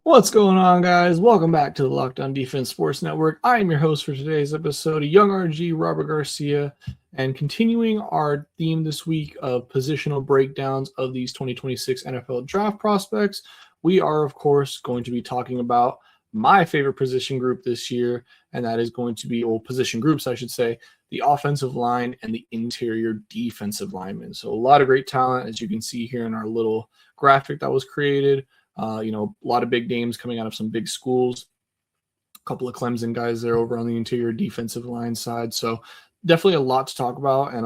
What's going on, guys? Welcome back to the Lockdown Defense Sports Network. I am your host for today's episode, Young RG Robert Garcia, and continuing our theme this week of positional breakdowns of these 2026 NFL draft prospects, we are, of course, going to be talking about my favorite position group this year, and that is going to be, well, position groups, I should say, the offensive line and the interior defensive linemen. So a lot of great talent, as you can see here in our little graphic that was created. A lot of big names coming out of some big schools. A couple of Clemson guys there over on the interior defensive line side. So definitely a lot to talk about, and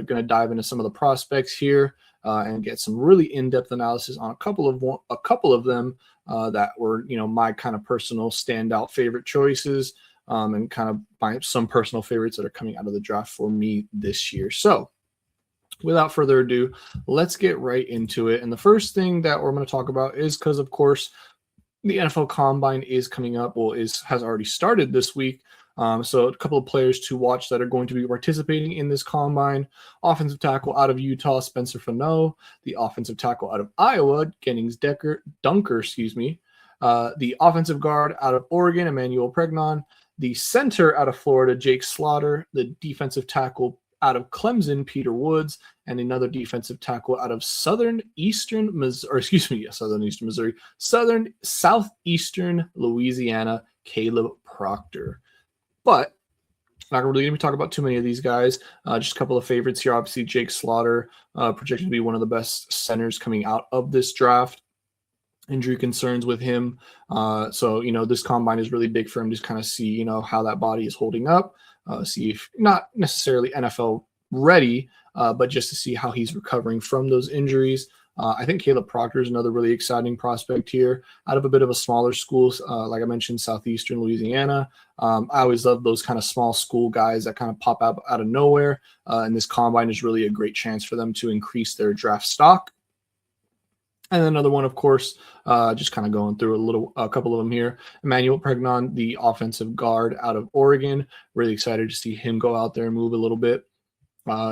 going to dive into some of the prospects here and get some really in-depth analysis on a couple of them that were my kind of personal standout favorite choices, and kind of some personal favorites that are coming out of the draft for me this year. So without further ado, let's get right into it. And the first thing that we're going to talk about is because, of course, the NFL Combine is coming up. Well, has already started this week. So a couple of players to watch that are going to be participating in this Combine. Offensive tackle out of Utah, Spencer Fano. The offensive tackle out of Iowa, Dunker. The offensive guard out of Oregon, Emmanuel Pregnon. The center out of Florida, Jake Slaughter. The defensive tackle out of Clemson, Peter Woods, and another defensive tackle out of southeastern Louisiana, Caleb Proctor. But not really going to be talking about too many of these guys. Just a couple of favorites here. Obviously, Jake Slaughter, projected to be one of the best centers coming out of this draft. Injury concerns with him. So this combine is really big for him to kind of see, how that body is holding up. See if not necessarily NFL ready, but just to see how he's recovering from those injuries. I think Caleb Proctor is another really exciting prospect here out of a bit of a smaller school. Like I mentioned, southeastern Louisiana. I always love those kind of small school guys that kind of pop up out of nowhere. And this combine is really a great chance for them to increase their draft stock. And then another one, of course, just kind of going through a couple of them here. Emmanuel Pregnon, the offensive guard out of Oregon. Really excited to see him go out there and move a little bit.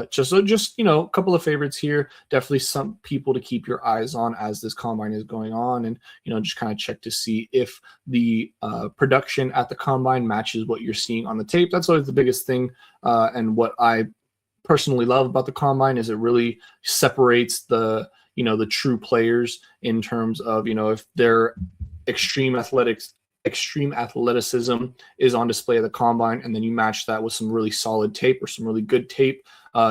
Just a couple of favorites here. Definitely some people to keep your eyes on as this combine is going on, and just kind of check to see if the production at the combine matches what you're seeing on the tape. That's always the biggest thing, and what I personally love about the combine is it really separates the true players in terms of, if their extreme athleticism is on display at the combine, and then you match that with some really solid tape or some really good tape,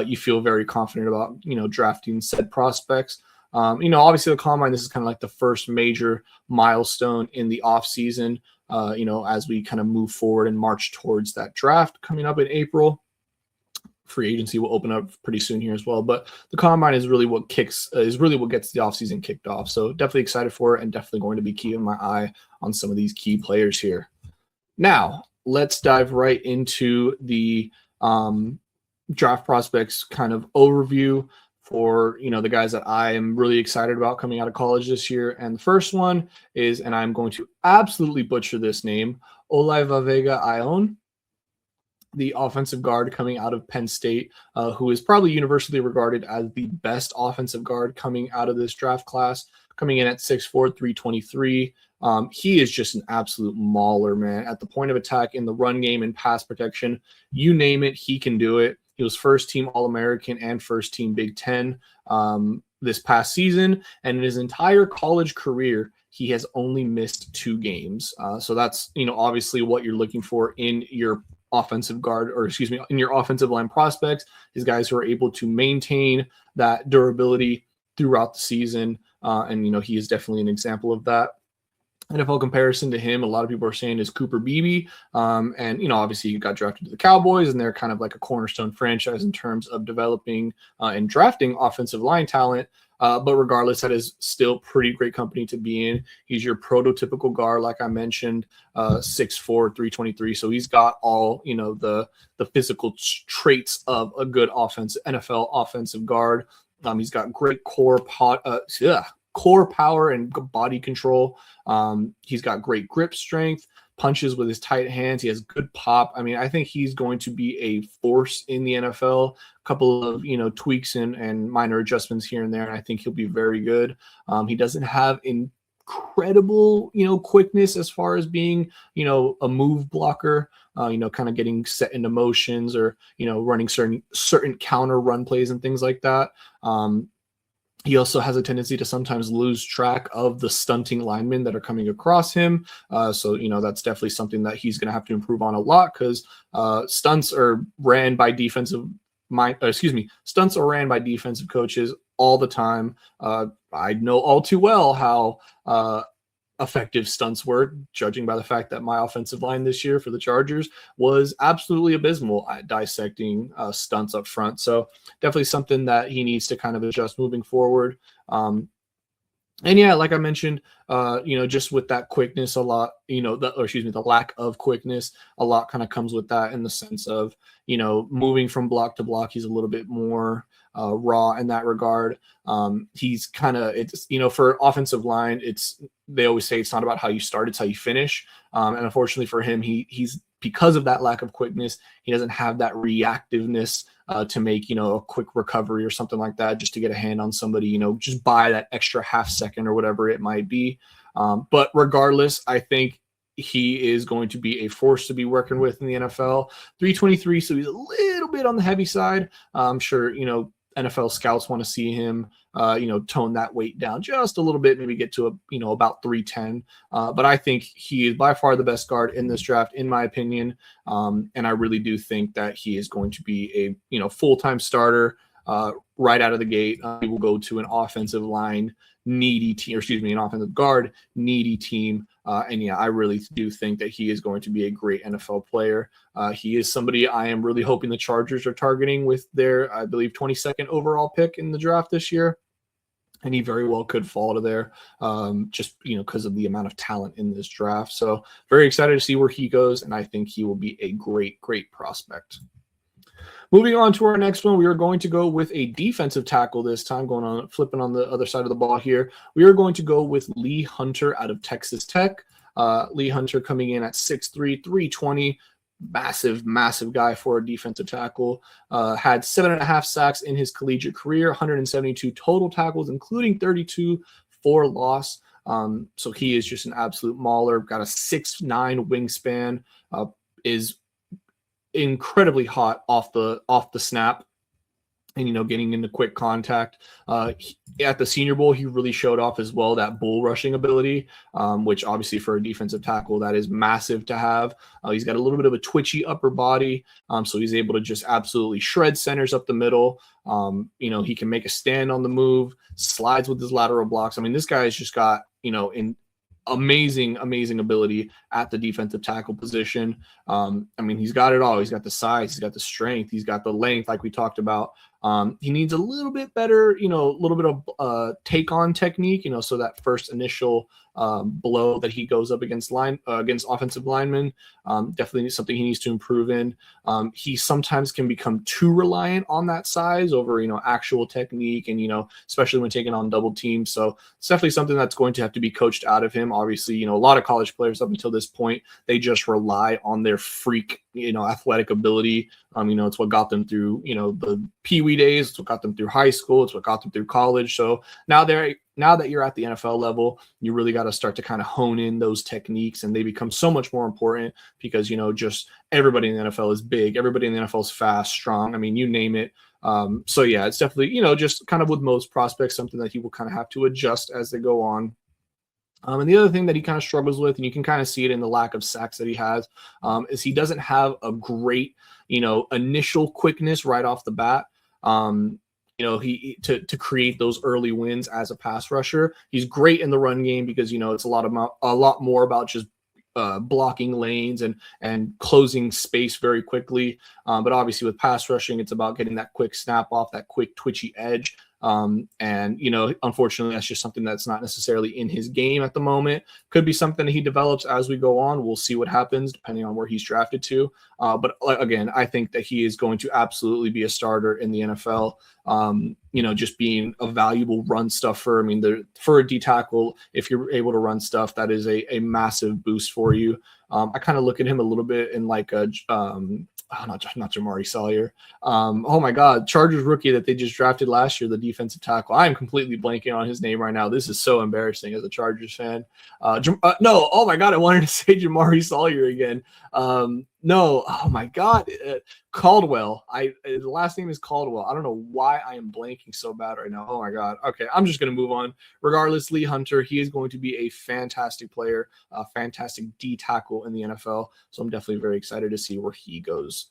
you feel very confident about, drafting said prospects. Obviously the combine, this is kind of like the first major milestone in the off season, as we kind of move forward and march towards that draft coming up in April. Free agency will open up pretty soon here as well, but the combine is really what gets the offseason kicked off. So definitely excited for it, and definitely going to be keeping my eye on some of these key players here. Now let's dive right into the draft prospects kind of overview for the guys that I am really excited about coming out of college this year. And the first one is, and I'm going to absolutely butcher this name, Olavavega-Ione, the offensive guard coming out of Penn State, who is probably universally regarded as the best offensive guard coming out of this draft class, coming in at 6'4", 323. He is just an absolute mauler, man. At the point of attack, in the run game and pass protection, you name it, he can do it. He was first-team All-American and first-team Big Ten this past season, and in his entire college career, he has only missed 2 games. So that's, obviously what you're looking for in your offensive in your offensive line prospects, is guys who are able to maintain that durability throughout the season. And he is definitely an example of that. NFL comparison to him, a lot of people are saying, is Cooper Beebe. And obviously he got drafted to the Cowboys, and they're kind of like a cornerstone franchise in terms of developing and drafting offensive line talent. But regardless, that is still pretty great company to be in. He's your prototypical guard, like I mentioned, 6'4", 323. So he's got all, the physical traits of a good NFL offensive guard. He's got great core power and body control. He's got great grip strength, punches with his tight hands. He has good pop. I mean, I think he's going to be a force in the NFL. A couple of, tweaks and minor adjustments here and there, and I think he'll be very good. He doesn't have credible, quickness as far as being, a move blocker, kind of getting set into motions or, running certain counter run plays and things like that. He also has a tendency to sometimes lose track of the stunting linemen that are coming across him. So, that's definitely something that he's going to have to improve on a lot, because stunts are ran by defensive coaches all the time. I know all too well how effective stunts were, judging by the fact that my offensive line this year for the Chargers was absolutely abysmal at dissecting stunts up front. So definitely something that he needs to kind of adjust moving forward. And yeah, like I mentioned, just with that quickness, a lot, the lack of quickness, a lot kind of comes with that, in the sense of, moving from block to block. He's a little bit more raw in that regard. He's kind of, it's, for offensive line, they always say it's not about how you start, it's how you finish. And unfortunately for him, he's because of that lack of quickness, he doesn't have that reactiveness to make, a quick recovery or something like that, just to get a hand on somebody, just by that extra half second or whatever it might be. But regardless, I think he is going to be a force to be working with in the NFL. 323, so he's a little bit on the heavy side. I'm sure, NFL scouts want to see him, tone that weight down just a little bit, maybe get to about 310. But I think he is by far the best guard in this draft, in my opinion. And I really do think that he is going to be a, full-time starter right out of the gate. He will go to an offensive line needy team, an offensive guard needy team. And yeah, I really do think that he is going to be a great NFL player. He is somebody I am really hoping the Chargers are targeting with their, I believe, 22nd overall pick in the draft this year. And he very well could fall to there, just, because of the amount of talent in this draft. So very excited to see where he goes. And I think he will be a great, great prospect. Moving on to our next one, we are going to go with a defensive tackle this time, flipping on the other side of the ball here. We are going to go with Lee Hunter out of Texas Tech. Lee Hunter coming in at 6'3", 320, massive, massive guy for a defensive tackle. Had 7.5 sacks in his collegiate career, 172 total tackles, including 32 for loss. So he is just an absolute mauler. Got a 6'9" wingspan. Is incredibly hot off the snap, and getting into quick contact. At the Senior Bowl, he really showed off as well that bull rushing ability, which obviously for a defensive tackle, that is massive to have. He's got a little bit of a twitchy upper body, so he's able to just absolutely shred centers up the middle. He can make a stand on the move, slides with his lateral blocks. I mean, this guy has just got, in amazing ability at the defensive tackle position. He's got it all. He's got the size, he's got the strength, he's got the length, like we talked about. He needs a little bit better, a little bit of take on technique, so that first initial blow that he goes up against offensive linemen, definitely something he needs to improve in. He sometimes can become too reliant on that size over, actual technique, and, especially when taking on double teams. So it's definitely something that's going to have to be coached out of him. Obviously, a lot of college players up until this point, they just rely on their freak, athletic ability. It's what got them through, the Pee Wee days. It's what got them through high school. It's what got them through college. So now that you're at the NFL level, you really got to start to kind of hone in those techniques, and they become so much more important because, just everybody in the NFL is big. Everybody in the NFL is fast, strong. I mean, you name it. So yeah, it's definitely, just kind of with most prospects, something that he will kind of have to adjust as they go on. And the other thing that he kind of struggles with, and you can kind of see it in the lack of sacks that he has, is he doesn't have a great, initial quickness right off the bat. He to create those early wins as a pass rusher. He's great in the run game because, it's a lot more about just blocking lanes and closing space very quickly. But obviously with pass rushing, it's about getting that quick snap off, that quick twitchy edge. Unfortunately, that's just something that's not necessarily in his game at the moment. Could be something that he develops as we go on. We'll see what happens depending on where he's drafted to. But again, I think that he is going to absolutely be a starter in the NFL. Just being a valuable run stuffer. For a D tackle, if you're able to run stuff, that is a massive boost for you. I kind of look at him a little bit in like a not Jamari Sawyer. Oh my God, Chargers rookie that they just drafted last year, the defensive tackle. I am completely blanking on his name right now. This is so embarrassing as a Chargers fan. No, oh my God, I wanted to say Jamari Sawyer again. No, oh my God, Caldwell. The last name is Caldwell. I don't know why I am blanking so bad right now. Oh my God. Okay, I'm just gonna move on. Regardless, Lee Hunter, he is going to be a fantastic player, a fantastic D tackle in the NFL. So I'm definitely very excited to see where he goes.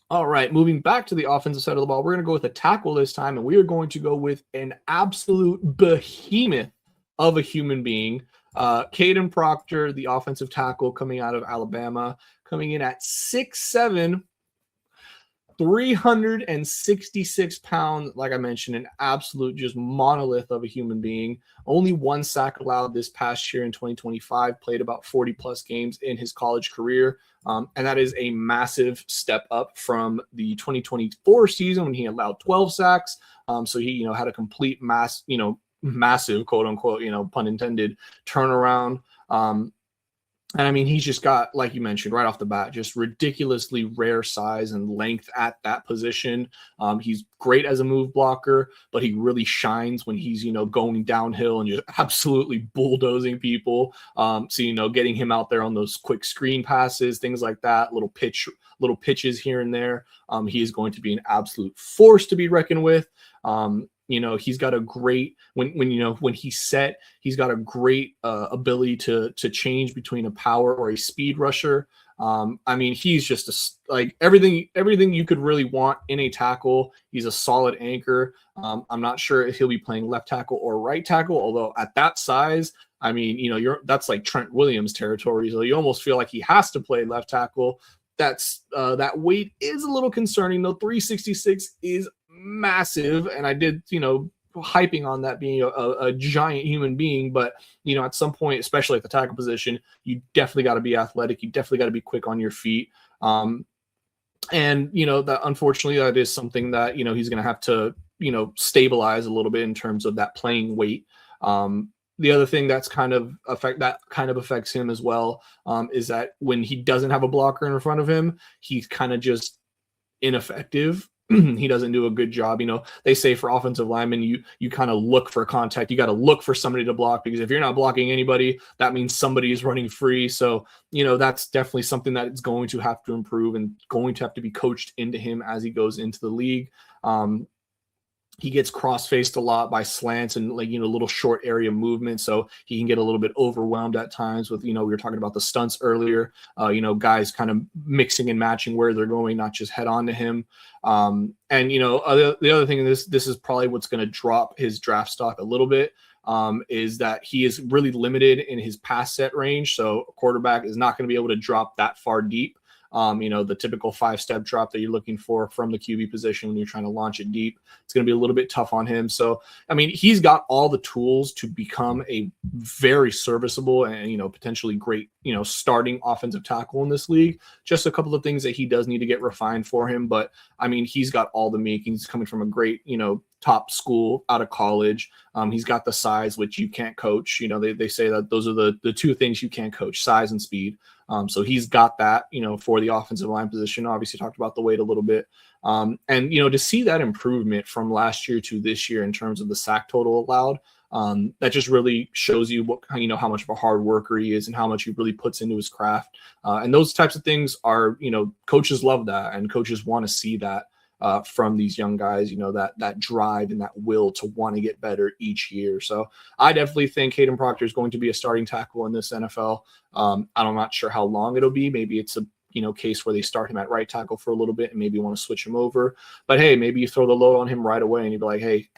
All right, moving back to the offensive side of the ball, we're going to go with a tackle this time, and we are going to go with an absolute behemoth of a human being. Caden Proctor, the offensive tackle coming out of Alabama, coming in at 6'7", 366 pounds. Like I mentioned, an absolute just monolith of a human being. Only 1 sack allowed this past year in 2025, played about 40 plus games in his college career. And that is a massive step up from the 2024 season when he allowed 12 sacks. So he, had a complete massive, quote unquote, pun intended, turnaround. And I mean, he's just got, like you mentioned, right off the bat, just ridiculously rare size and length at that position. He's great as a move blocker, but he really shines when he's, going downhill and just absolutely bulldozing people. So, getting him out there on those quick screen passes, things like that, little pitches here and there. He is going to be an absolute force to be reckoned with. He's got a great when he's set, he's got a great ability to change between a power or a speed rusher. I mean, he's just like everything you could really want in a tackle. He's a solid anchor. I'm not sure if he'll be playing left tackle or right tackle, although at that size, I mean, that's like Trent Williams territory. So you almost feel like he has to play left tackle. That weight is a little concerning though. 366 is massive, and I did hyping on that being a giant human being, but at some point, especially at the tackle position, you definitely got to be athletic, you definitely got to be quick on your feet, and that unfortunately that is something that he's going to have to stabilize a little bit in terms of that playing weight. The other thing that's kind of affects him as well is that when he doesn't have a blocker in front of him, he's kind of just ineffective. He doesn't do a good job. They say for offensive linemen, you kind of look for contact. You got to look for somebody to block, because if you're not blocking anybody, that means somebody is running free. So, that's definitely something that is going to have to improve and going to have to be coached into him as he goes into the league. He gets cross-faced a lot by slants and little short area movement. So he can get a little bit overwhelmed at times with, we were talking about the stunts earlier, guys kind of mixing and matching where they're going, not just head on to him. And, the other thing, this is probably what's going to drop his draft stock a little bit, is that he is really limited in his pass set range. So a quarterback is not going to be able to drop that far deep. The typical 5-step drop that you're looking for from the QB position when you're trying to launch it deep. It's going to be a little bit tough on him. So, I mean, he's got all the tools to become a very serviceable and, potentially great, starting offensive tackle in this league. Just a couple of things that he does need to get refined for him. But, I mean, he's got all the makings, coming from a great, top school out of college. He's got the size, which you can't coach. They say that those are the two things you can't coach: size and speed. So he's got that, for the offensive line position. Obviously talked about the weight a little bit. And, to see that improvement from last year to this year in terms of the sack total allowed, that just really shows you how much of a hard worker he is and how much he really puts into his craft. And those types of things are, coaches love that, and coaches want to see that from these young guys, that drive and that will to want to get better each year. So I definitely think Caden Proctor is going to be a starting tackle in this NFL. I'm not sure how long it'll be. Maybe it's a case where they start him at right tackle for a little bit and maybe want to switch him over. But hey, maybe you throw the load on him right away and you'd be like, hey,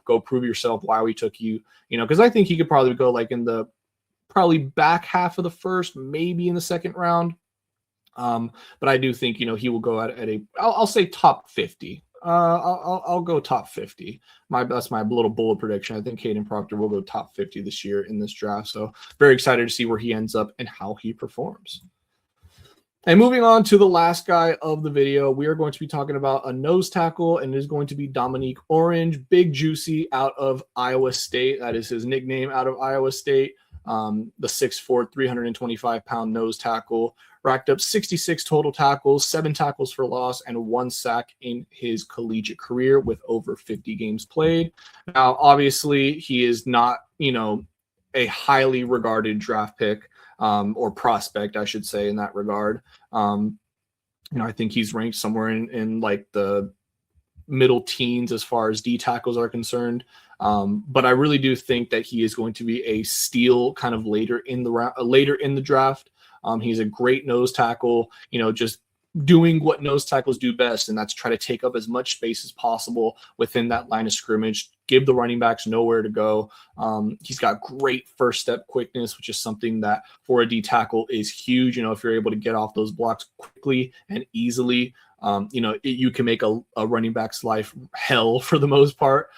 go prove yourself why we took you, because I think he could probably go like in the probably back half of the first, maybe in the second round. But I do think, he will go at I'll say top 50. I'll go top 50. That's my little bullet prediction. I think Caden Proctor will go top 50 this year in this draft. So very excited to see where he ends up and how he performs. And moving on to the last guy of the video, we are going to be talking about a nose tackle, and it is going to be Dominique Orange, Big Juicy out of Iowa State. That is his nickname out of Iowa State. the 6'4", 325-pound nose tackle, racked up 66 total tackles, 7 tackles for loss, and 1 sack in his collegiate career with over 50 games played. Now, obviously, he is not, a highly regarded draft pick or prospect, I should say, in that regard. I think he's ranked somewhere in like the middle teens as far as D tackles are concerned. But I really do think that he is going to be a steal kind of later in the draft. He's a great nose tackle, just doing what nose tackles do best, and that's try to take up as much space as possible within that line of scrimmage, give the running backs nowhere to go. He's got great first step quickness, which is something that for a D tackle is huge. If you're able to get off those blocks quickly and easily, you can make a running back's life hell for the most part.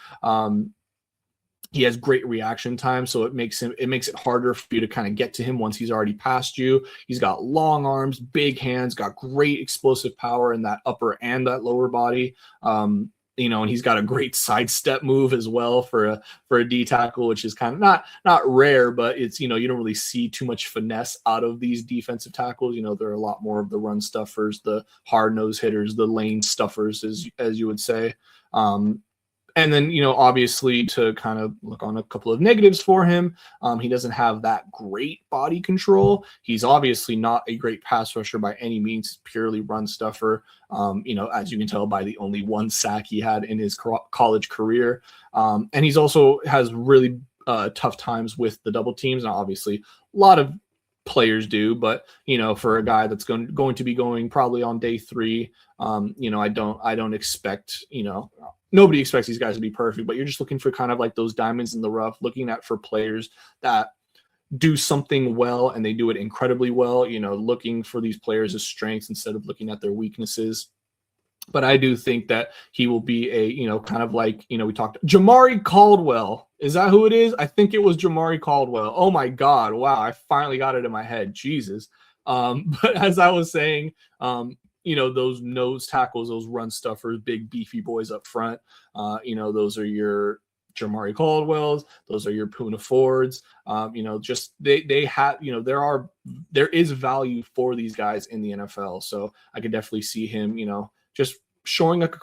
He has great reaction time, so it makes it harder for you to kind of get to him once he's already past you. He's got long arms, big hands, got great explosive power in that upper and that lower body. And he's got a great sidestep move as well for a D tackle, which is kind of not rare, but it's, you don't really see too much finesse out of these defensive tackles. There are a lot more of the run stuffers, the hard nose hitters, the lane stuffers, as you would say. And then, obviously to kind of look on a couple of negatives for him, he doesn't have that great body control. He's obviously not a great pass rusher by any means, purely run stuffer, as you can tell by the only 1 sack he had in his college career. And he's also has really tough times with the double teams. Now, obviously, a lot of players do, but for a guy that's going to be going probably on day 3, I don't expect, nobody expects these guys to be perfect, but you're just looking for kind of like those diamonds in the rough, looking at for players that do something well and they do it incredibly well, looking for these players as strengths instead of looking at their weaknesses. But I do think that he will be a, kind of like, we talked Jamari Caldwell. Is that who it is? I think it was Jamari Caldwell. Oh my God. Wow. I finally got it in my head. Jesus. But as I was saying, those nose tackles, those run stuffers, big beefy boys up front, those are your Jamari Caldwells, those are your Poona Fords. Just they have, there is value for these guys in the NFL. So I could definitely see him, just showing up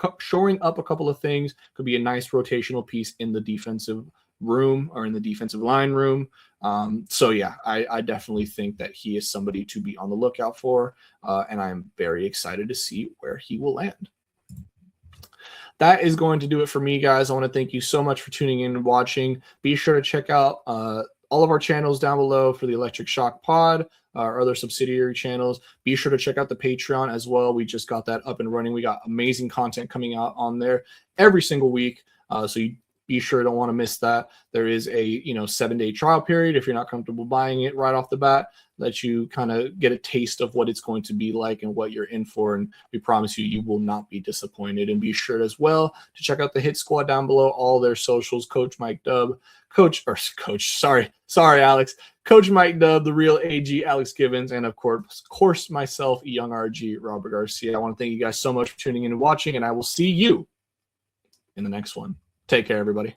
a couple of things. Could be a nice rotational piece in the defensive room or in the defensive line room. So yeah, I definitely think that he is somebody to be on the lookout for, and I'm very excited to see where he will land. That is going to do it for me, guys. I want to thank you so much for tuning in and watching. Be sure to check out all of our channels down below for the Electric Shock Pod, our other subsidiary channels. Be sure to check out the Patreon as well. We just got that up and running. We got amazing content coming out on there every single week. So you be sure to want to miss that. There is a 7-day trial period. If you're not comfortable buying it right off the bat, let you kind of get a taste of what it's going to be like and what you're in for. And we promise you will not be disappointed. And be sure as well to check out the Hit Squad down below, all their socials, Coach Mike Dub, sorry, Alex, Coach Mike Dub, the real AG, Alex Givens, and of course myself, Young RG, Robert Garcia. I want to thank you guys so much for tuning in and watching, and I will see you in the next one. Take care, everybody.